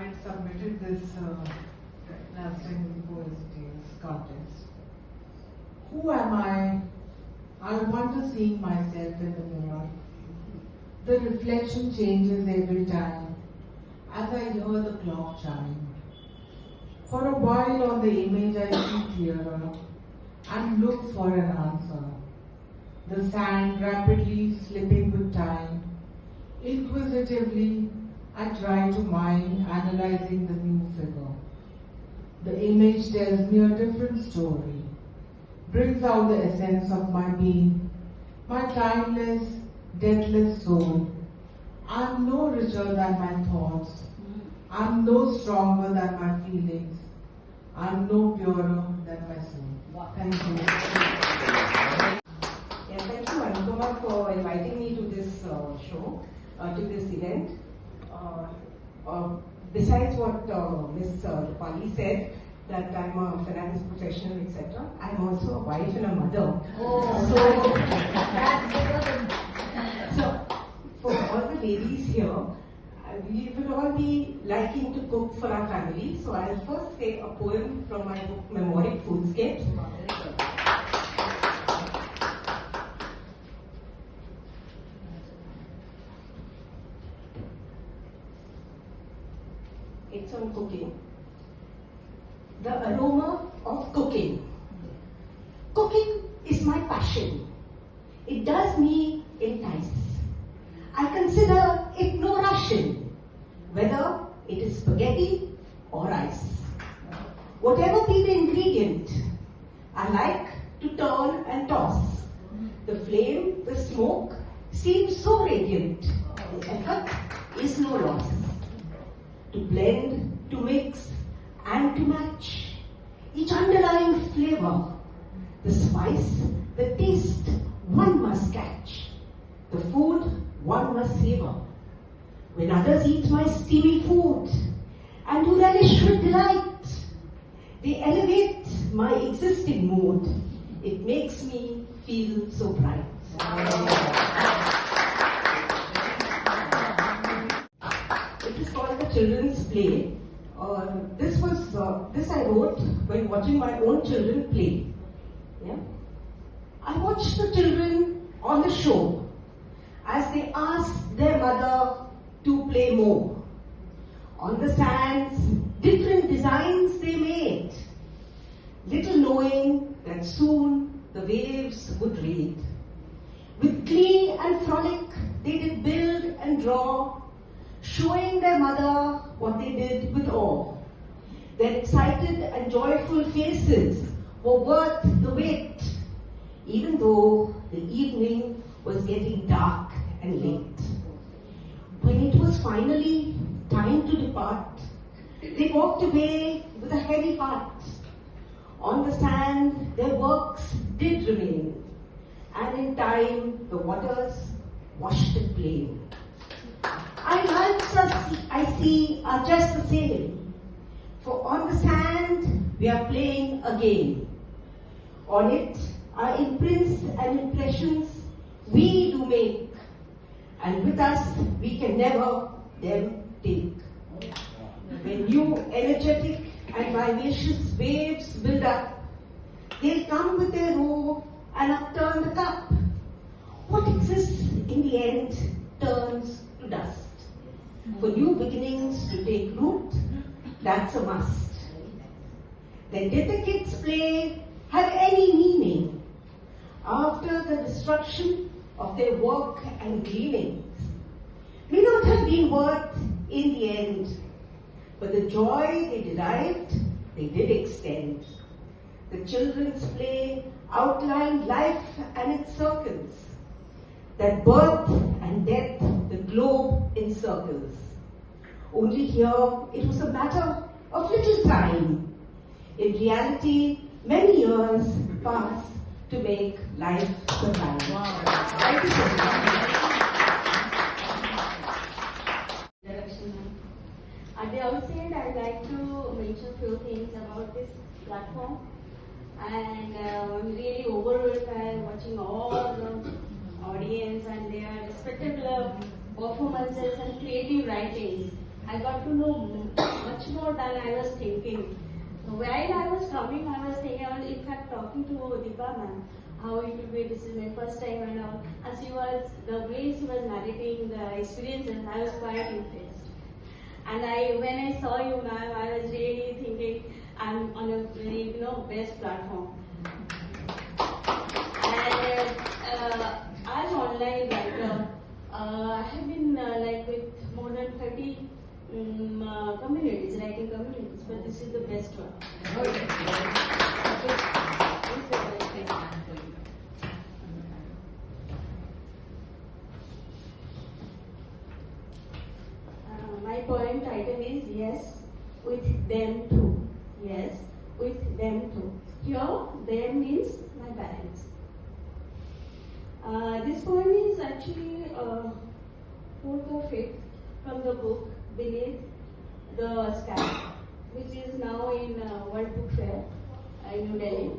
had submitted this Lasting Poesy contest. Who am I? I wonder seeing myself in the mirror. The reflection changes every time as I hear the clock chime. For a while on the image I see clearer and look for an answer. The sand rapidly slipping with time. Inquisitively, I try to mine, analyzing the new figure. The image tells me a different story, brings out the essence of my being, my timeless, deathless soul. I'm no richer than my thoughts. I'm no stronger than my feelings. I'm no purer than my soul. Thank you. Yeah, thank you, Anupama, for inviting me to this show, to this event. Besides what Ms. Rupali said, that I'm a finance professional, etc., I'm also a wife and a mother. So, for all the ladies here, we will all be liking to cook for our family. So I'll first say a poem from my book, Memoric Foodscapes. It's on cooking. The aroma of cooking. Cooking is my passion. It does me entice. I consider it no Russian, whether it is spaghetti or rice. Whatever be the ingredient, I like to turn and toss. The flame, the smoke seems so radiant. The effort is no loss. To blend, to mix, and to match each underlying flavor. The spice, the taste, one must catch. The food, one must savor. When others eat my steamy food and do relish with delight, they elevate my existing mood. It makes me feel so bright. It is called the children's play. This I wrote when watching my own children play. Yeah? I watched the children on the show as they asked their mother to play more. On the sands, different designs they made, little knowing that soon the waves would raid. With glee and frolic, they did build and draw, showing their mother what they did with awe. Their excited and joyful faces were worth the wait, even though the evening was getting dark and late. When it was finally time to depart, they walked away with a heavy heart. On the sand, their works did remain, and in time, the waters washed it plain. Our lives I see are just the same, for on the sand, we are playing a game. On it, our imprints and impressions we do make, and with us we can never them take. When new energetic and vivacious waves build up, they'll come with their roar and upturn the cup. What exists in the end turns to dust. For new beginnings to take root, that's a must. Then did the kids' play have any meaning after the destruction of their work and gleanings? May not have been worth in the end, but the joy they derived, they did extend. The children's play outlined life and its circles, that birth and death the globe encircles. Only here it was a matter of little time. In reality, many years pass to make life survive. Wow. Thank you so much. At the outset, I'd like to mention a few things about this platform. And I'm really overwhelmed by watching all the audience and their respective performances and creative writings. I got to know much more than I was thinking. While I was coming, I was thinking, I was in fact talking to Deepa ma'am, how it would be, this is my first time and all. And she was, the way she was narrating the experiences, I was quite impressed. And when I saw you ma'am, I was really thinking, I'm on a very, best platform. And as online writer, I have been with more than 30 communities, writing communities, but this is the best one. My poem title is Yes, with them too. Yes, with them too. Here, them means my parents. This poem is actually fourth or fifth from the book Beneath the Sky, which is now in World Book Fair in New Delhi.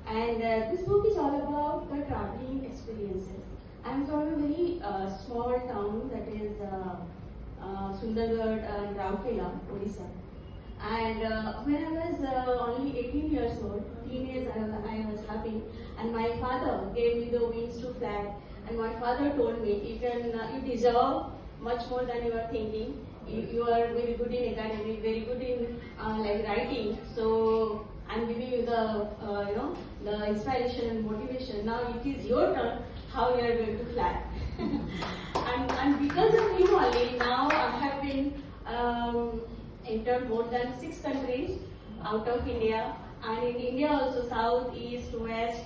And this book is all about the traveling experiences. I'm from a very small town that is Sundargarh and Raukela, Odisha. And when I was only 18 years old, teenage, I was happy, and my father gave me the wings to fly. And my father told me, you deserve much more than you are thinking. You are very good in academic, very good in writing. So I'm giving you the the inspiration and motivation. Now it is your turn. How you are going to fly? and because of him only, now I have been entered more than 6 countries out of India, and in India also, south, east, west,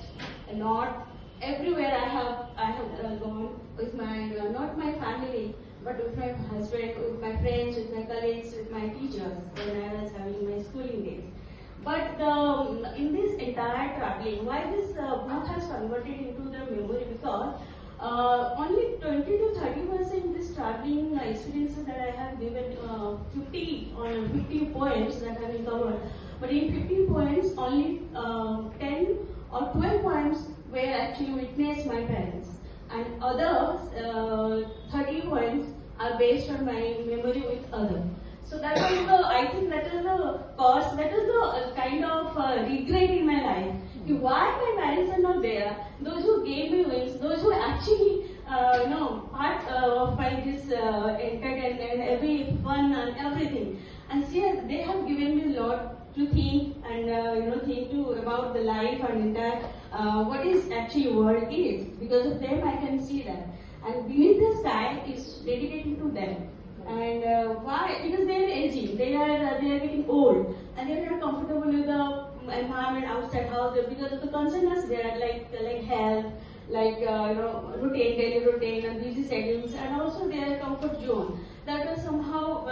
north, everywhere I have gone with my not my family, but with my husband, with my friends, with my colleagues, with my teachers when I was having my schooling days. But in this entire traveling, why this book has converted into the memory, because only 20 to 30% this traveling experiences that I have given 50 poems that have been covered. But in 50 poems, only 10 or 12 poems were actually witnessed my parents, and others 30 poems are based on my memory with others. So that was I think that is the cause, that is the kind of regret in my life. Why my parents are not there? Those who gave me wings, those who actually, part of my this entertainment, every fun and everything. And see, they have given me a lot to think and think about the life and entire what is actually world is. Because of them, I can see that. And Beneath the Sky is dedicated to them. And why? Because they are aging, they are getting old, and they are not comfortable with the environment outside house because of the concerns there, like health, routine, daily routine, and busy schedules, and also their comfort zone. That was somehow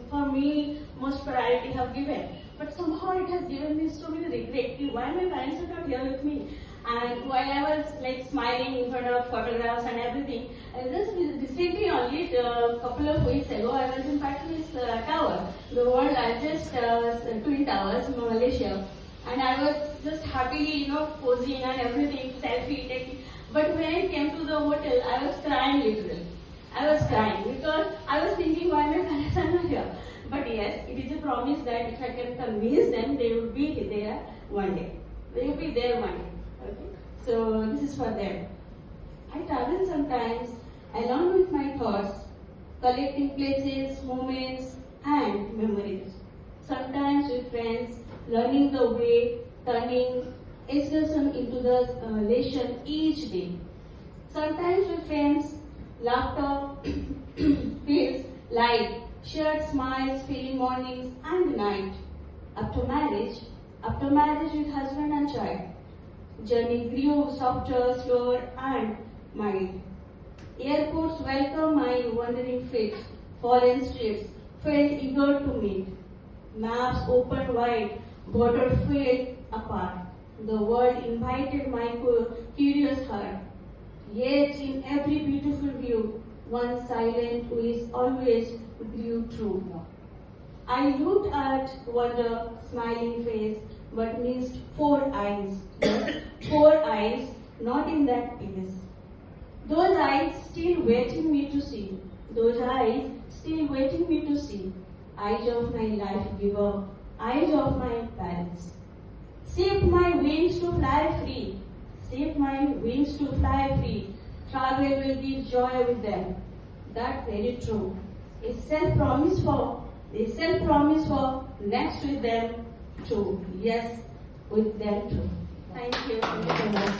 for me most priority have given. But somehow it has given me so many regret. Why my parents are not here with me? And while I was smiling in front of photographs and everything, just recently only a couple of weeks ago, I was in Patris Tower, the world's largest twin towers in Malaysia, and I was just happily posing and everything, selfie taking. But when I came to the hotel, I was crying literally. I was crying because I was thinking why my parents are not here. But yes, it is a promise that if I can convince them, they will be there one day. They will be there one day. Okay? So this is for them. I travel sometimes along with my thoughts, collecting places, moments, and memories. Sometimes with friends, learning the way, turning excursion into the lesson each day. Sometimes with friends, laughter feels light, shared smiles, feeling mornings and night. After marriage with husband and child, journey grew softer, slower and mild. Airports welcome my wandering feet, foreign streets felt eager to meet. Maps opened wide, borders fell apart. The world invited my curious heart. Yet in every beautiful view, one silent wish always grew true. I looked at wonder, smiling face, but missed 4 eyes. Yes, 4 eyes, not in that place. Those eyes still waiting me to see. Those eyes still waiting me to see. Eyes of my life giver. Eyes of my parents. Shape my wings to fly free. Shape my wings to fly free. Travel will give joy with them. That very true. A self-promise for next with them too. Yes, with them too. Thank you. Thank you so much.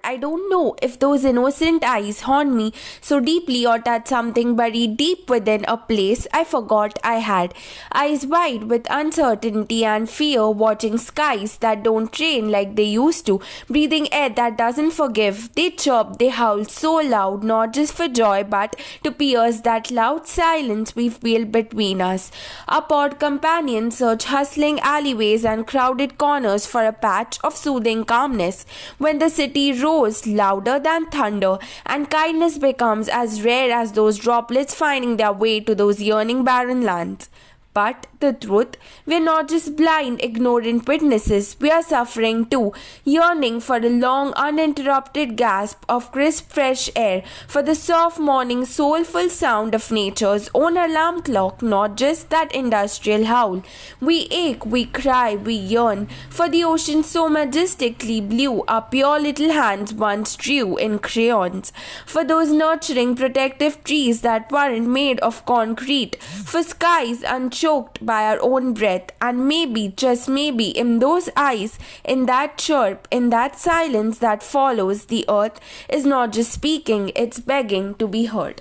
I don't know if those innocent eyes haunt me so deeply or touch something buried deep within a place I forgot I had. Eyes wide with uncertainty and fear, watching skies that don't rain like they used to, breathing air that doesn't forgive. They chirp, they howl so loud, not just for joy but to pierce that loud silence we feel between us. Our pod companions search hustling alleyways and crowded corners for a patch of soothing calmness. When the city roars louder than thunder and kindness becomes as rare as those droplets finding their way to those yearning barren lands. But the truth, we're not just blind, ignorant witnesses, we are suffering too, yearning for a long, uninterrupted gasp of crisp, fresh air, for the soft morning, soulful sound of nature's own alarm clock, not just that industrial howl. We ache, we cry, we yearn for the ocean so majestically blue our pure little hands once drew in crayons, for those nurturing, protective trees that weren't made of concrete, for skies unchoked by our own breath, and maybe, just maybe, in those eyes, in that chirp, in that silence that follows, the earth is not just speaking, it's begging to be heard.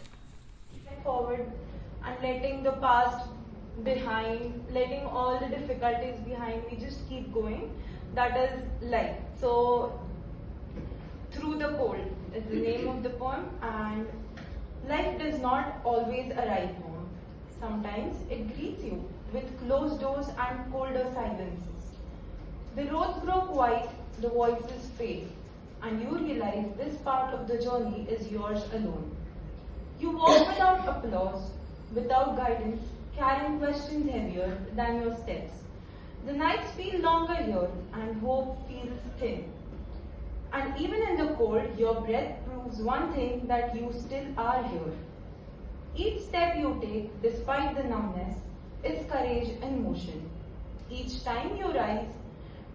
Forward and letting the past behind, letting all the difficulties behind, we just keep going. That is life. So, Through the Cold is the name of the poem, and life does not always arrive home. Sometimes it greets you with closed doors and colder silences. The roads grow quiet, the voices fade, and you realize this part of the journey is yours alone. You walk without applause, without guidance, carrying questions heavier than your steps. The nights feel longer here, and hope feels thin. And even in the cold, your breath proves one thing, that you still are here. Each step you take, despite the numbness, is courage in motion. Each time you rise,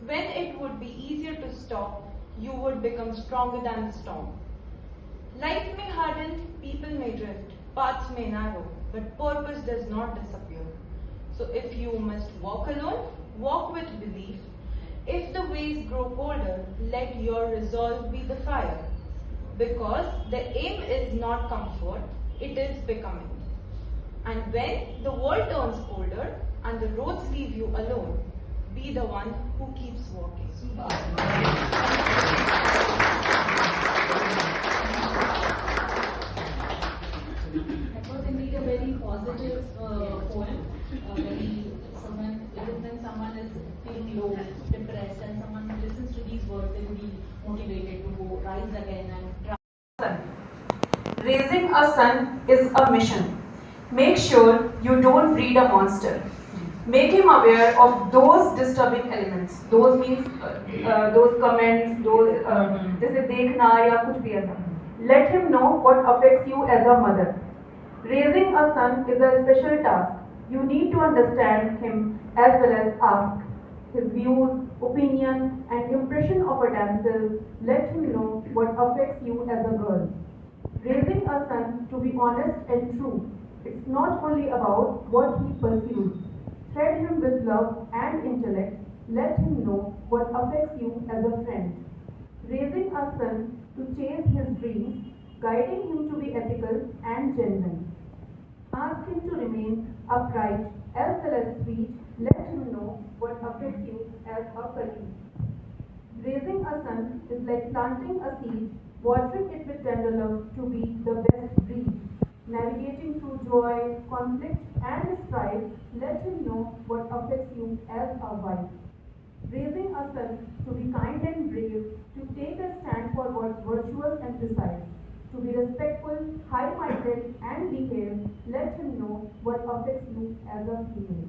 when it would be easier to stop, you would become stronger than the storm. Life may harden, people may drift, paths may narrow, but purpose does not disappear. So if you must walk alone, walk with belief. If the ways grow colder, let your resolve be the fire. Because the aim is not comfort, it is becoming. And when the world turns colder and the roads leave you alone, be the one who keeps walking. That was indeed a very positive poem. When someone is feeling low, depressed, and someone listens to these words, they will be motivated to go rise again and try. Raising a son is a mission. Make sure you don't breed a monster. Make him aware of those disturbing elements. Those means those comments, those जैसे देखना या कुछ भी ऐसा. Let him know what affects you as a mother. Raising a son is a special task. You need to understand him as well as ask his views, opinion, and impression of a damsel. Let him know what affects you as a girl. Raising a son to be honest and true. It's not only about what he pursues. Thread him with love and intellect. Let him know what affects you as a friend. Raising a son to chase his dreams, guiding him to be ethical and genuine. Ask him to remain upright as well as sweet. Let him know what affects you as a colleague. Raising a son is like planting a seed, watering it with tender love to be the best breed. Navigating through joy, conflict, and strife, let him know what affects you as a wife. Raising a son to be kind and brave, to take a stand for what's virtuous and precise, to be respectful, high-minded, and behave, let him know what affects you as a female.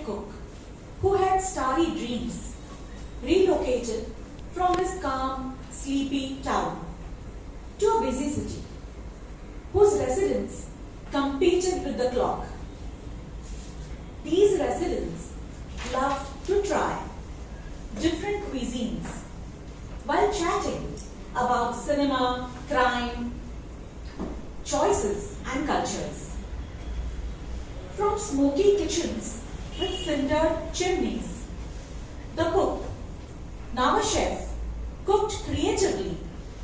cook who had starry dreams, relocated from his calm, sleepy town to a busy city, whose residents competed with the clock. These residents loved to try different cuisines while chatting about cinema, crime, choices and cultures. From smoky kitchens with cindered chimneys, the cook, now a chef, cooked creatively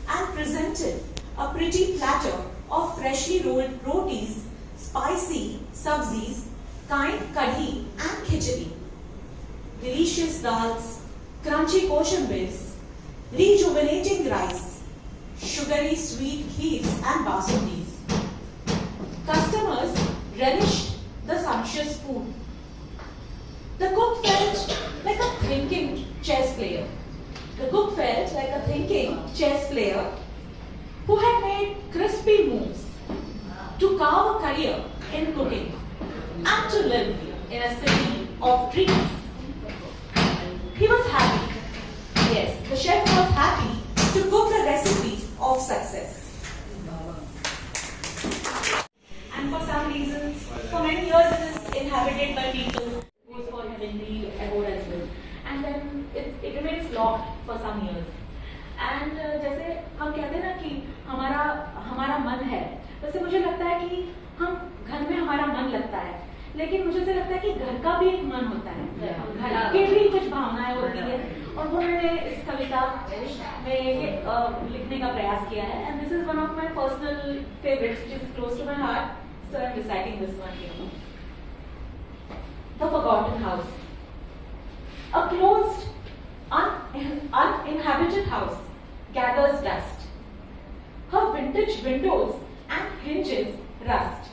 and presented a pretty platter of freshly rolled rotis, spicy sabzis, kind kadhi and khichdi, delicious dals, crunchy koshambirs, rejuvenating rice, sugary sweet kheers and basundis. Customers relished the sumptuous food. The cook felt like a thinking chess player. Who had made crispy moves to carve a career in cooking and to live in a city of dreams. He was happy. Yes, the chef was happy to cook the recipe of success. And for some reasons, for many years it is inhabited by people. Goes for heavenly abode as well. And then it remains locked for some years. And जैसे हम कहते हैं ना कि हमारा मन है, वैसे मुझे लगता है कि हम घर में हमारा मन लगता है, लेकिन मुझे ऐसा लगता है कि घर का भी एक मन होता है, घर के भी कुछ भावनाएं होती है, और वो मैंने इस कविता में लिखने का प्रयास किया है. And this is one of my personal favorites, which is close to my heart, so I'm reciting this one here. The Forgotten House. A closed, uninhabited house gathers dust. Her vintage windows and hinges rust.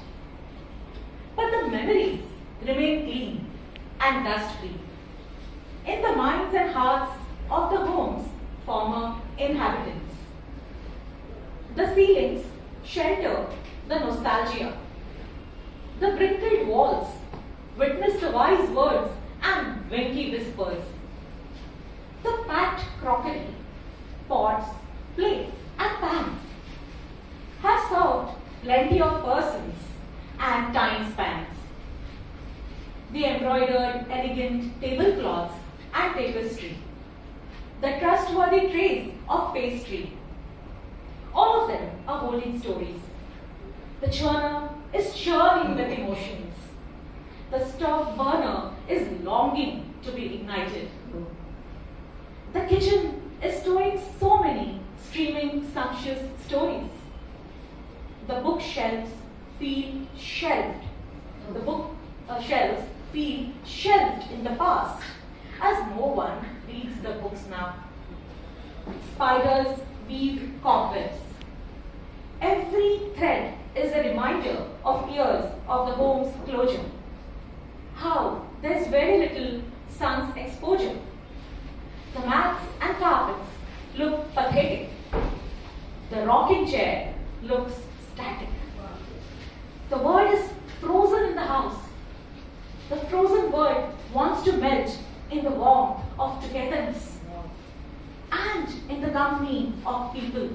But the memories remain clean and dust-free in the minds and hearts of the home's former inhabitants. The ceilings shelter the nostalgia. The wrinkled walls witness the wise words and winky whispers. The packed crockery, pots, plates and pans have served plenty of persons and time spans. The embroidered elegant tablecloths and tapestry, the trustworthy trays of pastry, all of them are holding stories. The churner is churning with emotions. The stove burner is longing to be ignited. The kitchen is storing so many streaming sumptuous stories. The bookshelves feel shelved. The bookshelves feel shelved in the past, as no one reads the books now. Spiders weave cobwebs. Every thread is a reminder of years of the home's closure. How there's very little sun's exposure. The mats and carpets look pathetic. The rocking chair looks static. The world is frozen in the house. The frozen world wants to melt in the warmth of togetherness and in the company of people.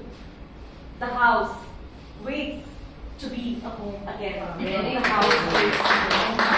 The house waits to be a home again. The house waits to be a home.